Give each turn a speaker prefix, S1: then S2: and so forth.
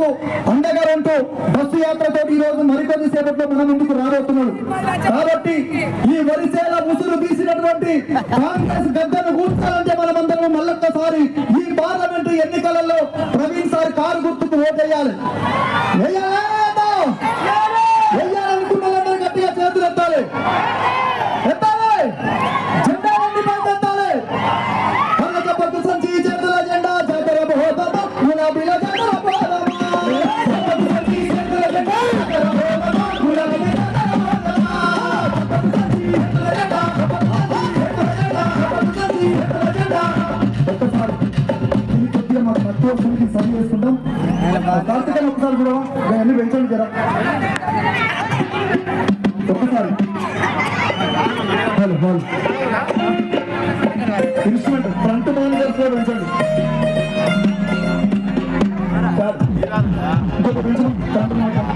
S1: రైతులకు అండగా ఉంటూ బస్సు యాత్రతో ఈ రోజు మరికొద్ది సేపట్లో మన ముందుకు రాబోతున్నాడు. కాబట్టి ఈ వరిసేల ముసురు తీసినటువంటి కాంగ్రెస్ గద్దను కూర్చాలంటే మనమందరం మళ్ళొక్కసారి ఈ పార్లమెంటు ఎన్నికలలో ప్రవీణ్ సార్ కారు గుర్తుకు ఓటేయాలి. వేయాలనుకున్న వాళ్ళందరూ గట్టిగా చేతులు ఎత్తాలి, జెండా వండి పైకెత్తాలి. కళ్ళక పట్టు సంచి చేతుల జెండా జాతర పోదామా, గులాబీల జాతర పోదామా, పట్టు సంచి చేతుల జెండా జాతర పోదామా, గులాబీల జాతర పోదామా, పట్టు సంచి చేతుల జెండా, పట్టు సంచి చేతుల జెండా. ఒక్కసారి ఈ కొద్దిగా మాకు మధ్య వస్తుంది సరి చేసుకుంటాం. కార్తీకని ఒకసారి కూడా అన్ని పెంచండి కదా ఒక్కసారి. ఇన్స్ట్రుమెంట్ ఫ్రంట్ మేనేజర్స్ లో పెంచండి, ఇంకొక పెంచండి ఫ్రంట్ మేనేజర్.